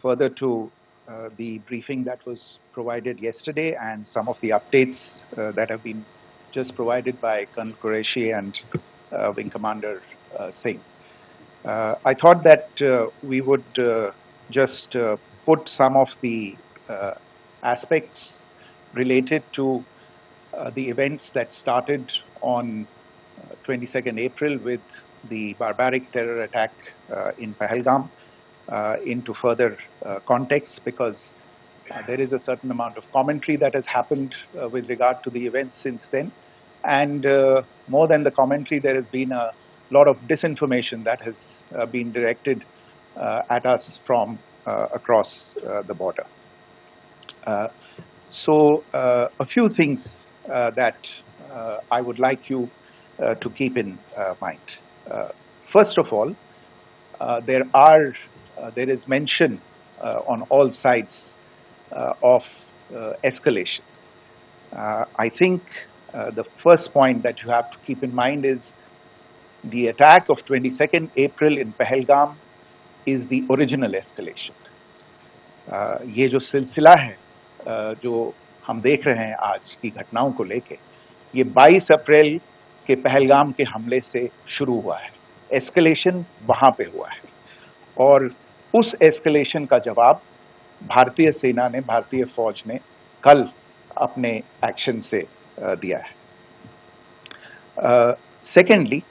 further to the briefing that was provided yesterday and some of the updates that have been just provided by Colonel Qureshi and Wing Commander Singh. I thought that we would just put some of the aspects related to the events that started on 22nd April with the barbaric terror attack in Pahalgam into further context, because there is a certain amount of commentary that has happened with regard to the events since then. And more than the commentary, there has been a lot of disinformation that has been directed at us from across the border. So a few things that I would like you to keep in mind. First of all, there is mention on all sides of escalation. I think the first point that you have to keep in mind is the attack of 22nd April in Pahalgam is the original escalation. ये जो सिलसिला है जो हम देख रहे हैं आज की घटनाओं को लेके, ये 22 अप्रैल के पहलगाम के हमले से शुरू हुआ है. एस्केलेशन वहां पे हुआ है और उस एस्केलेशन का जवाब भारतीय सेना ने, भारतीय फौज ने कल अपने एक्शन से दिया है. Secondly,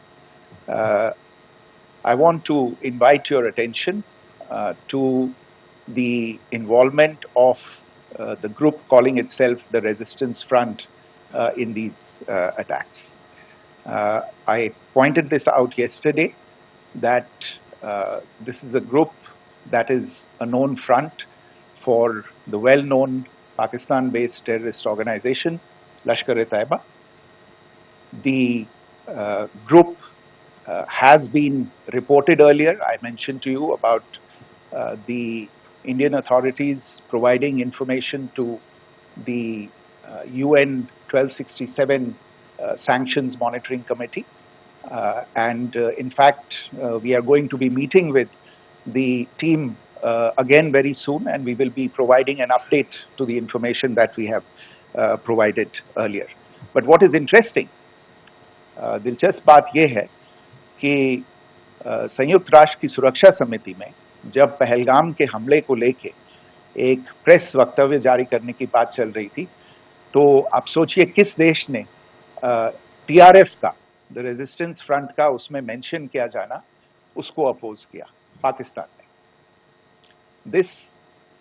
I want to invite your attention to the involvement of the group calling itself the Resistance Front in these attacks. I pointed this out yesterday that this is a group that is a known front for the well-known Pakistan-based terrorist organization, Lashkar-e-Taiba. The group has been reported earlier. I mentioned to you about the Indian authorities providing information to the UN 1267 Sanctions Monitoring Committee. And in fact, we are going to be meeting with the team again very soon, and we will be providing an update to the information that we have provided earlier. But what is interesting, दिलचस्प बात यह है कि संयुक्त राष्ट्र की सुरक्षा समिति में जब पहलगाम के हमले को लेके एक प्रेस वक्तव्य जारी करने की बात चल रही थी, तो आप सोचिए किस देश ने टीआरएफ का, द रेजिस्टेंस फ्रंट का उसमें मेंशन किया जाना, उसको अपोज किया. पाकिस्तान ने. This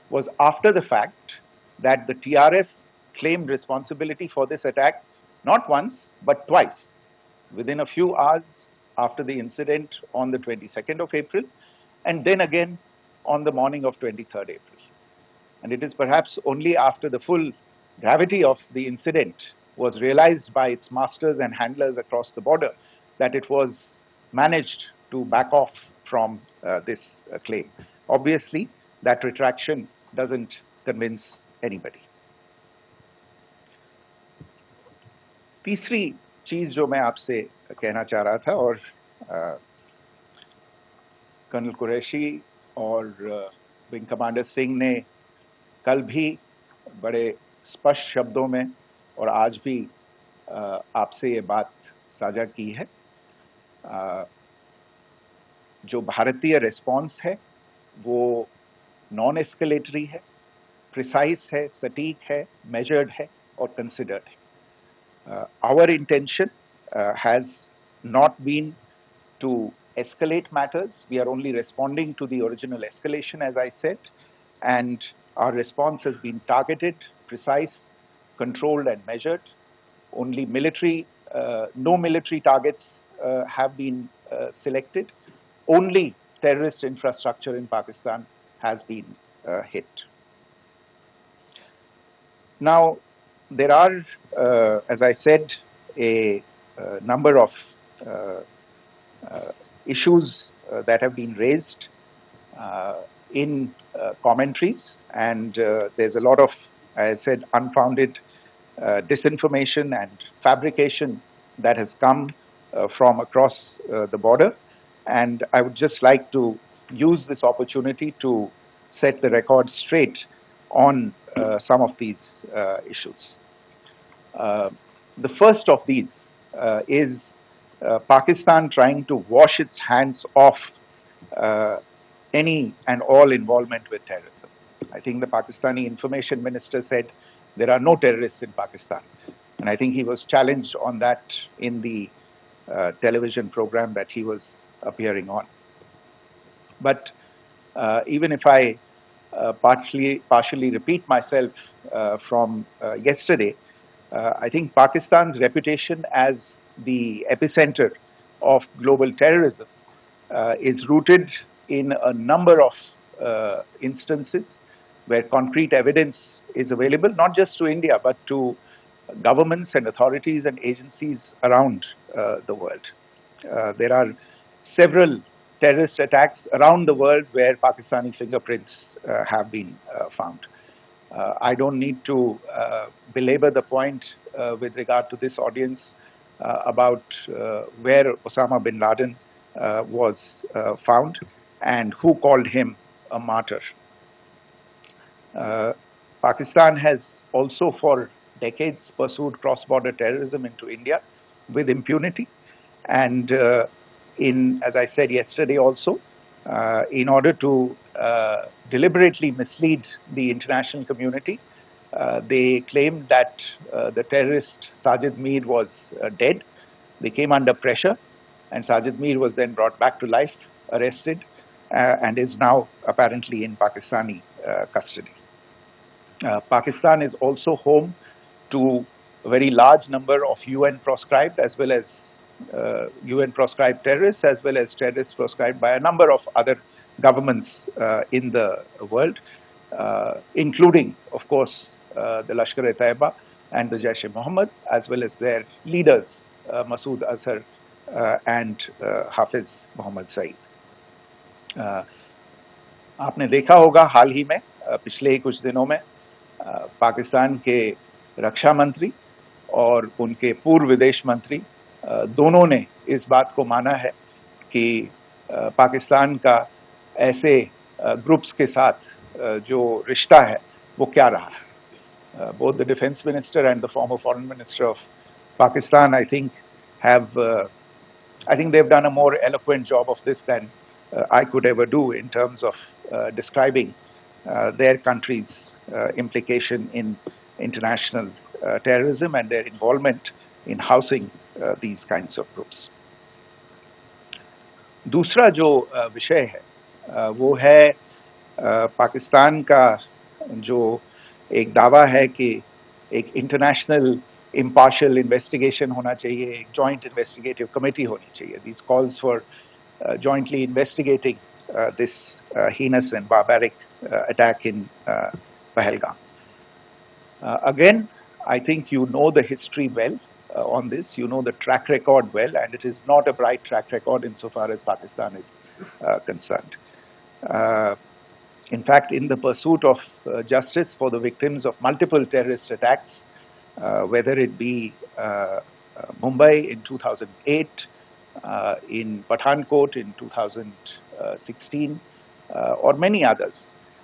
was after the fact that the TRF claimed responsibility for this attack not once but twice, within a few hours after the incident on the 22nd of April, and then again on the morning of 23rd April. And it is perhaps only after the full gravity of the incident was realized by its masters and handlers across the border that it was managed to back off from this claim. Obviously, that retraction doesn't convince anybody. तीसरी चीज जो मैं आपसे कहना चाह रहा था, और कर्नल कुरैशी और विंग कमांडर सिंह ने कल भी बड़े स्पष्ट शब्दों में और आज भी आपसे ये बात साझा की है. जो भारतीय रिस्पॉन्स है वो नॉन एस्केलेटरी है, प्रिसाइज है, सटीक है, मेजर्ड है और कंसिडर्ड है. Our intention has not been to escalate matters. We are only responding to the original escalation, as I said, and our response has been targeted, precise, controlled and measured. Only no military targets have been selected. Only terrorist infrastructure in Pakistan has been hit. Now, there are, as I said, a number of issues that have been raised in commentaries, and there's a lot of, as I said, unfounded disinformation and fabrication that has come from across the border. And I would just like to use this opportunity to set the record straight on some of these issues. The first of these is Pakistan trying to wash its hands off any and all involvement with terrorism. I think the Pakistani information minister said there are no terrorists in Pakistan. And I think he was challenged on that in the television program that he was appearing on. But even if I partially repeat myself from yesterday, I think Pakistan's reputation as the epicenter of global terrorism is rooted in a number of instances where concrete evidence is available, not just to India, but to governments and authorities and agencies around the world. There are several terrorist attacks around the world where Pakistani fingerprints have been found. I don't need to belabor the point with regard to this audience about where Osama bin Laden was found and who called him a martyr. Pakistan has also for decades pursued cross-border terrorism into India with impunity, and as I said yesterday also, in order to deliberately mislead the international community, they claimed that the terrorist Sajid Mir was dead. They came under pressure, and Sajid Mir was then brought back to life, arrested, and is now apparently in Pakistani custody. Pakistan is also home to a very large number of UN proscribed as well as UN proscribed terrorists, as well as terrorists proscribed by a number of other governments in the world, including, of course, the Lashkar-e-Taiba and the Jaish-e-Mohammed, as well as their leaders, Masood Azhar and Hafiz Mohammed Saeed. आपने देखा होगा हाल ही में पिछले ही कुछ दिनों में पाकिस्तान के रक्षा मंत्री और उनके पूर्व विदेश मंत्री दोनों ने इस बात को माना है कि पाकिस्तान का ऐसे ग्रुप्स के साथ जो रिश्ता है वो क्या रहा है. Both the defense minister and the former foreign minister of Pakistan, I think they've done a more eloquent job of this than I could ever do in terms of describing their country's implication in international terrorism and their involvement in housing these kinds of groups. दूसरा जो विषय है वो है पाकिस्तान का जो एक दावा है कि एक इंटरनेशनल impartial investigation होना चाहिए, एक joint investigative committee होनी चाहिए. These calls for jointly investigating this heinous and barbaric attack in Pahalgam. Again, I think you know the history well on this. You know the track record well, and it is not a bright track record insofar as Pakistan is concerned. In fact, in the pursuit of justice for the victims of multiple terrorist attacks, whether it be Mumbai in 2008, in Pathankot in 2016, or many others,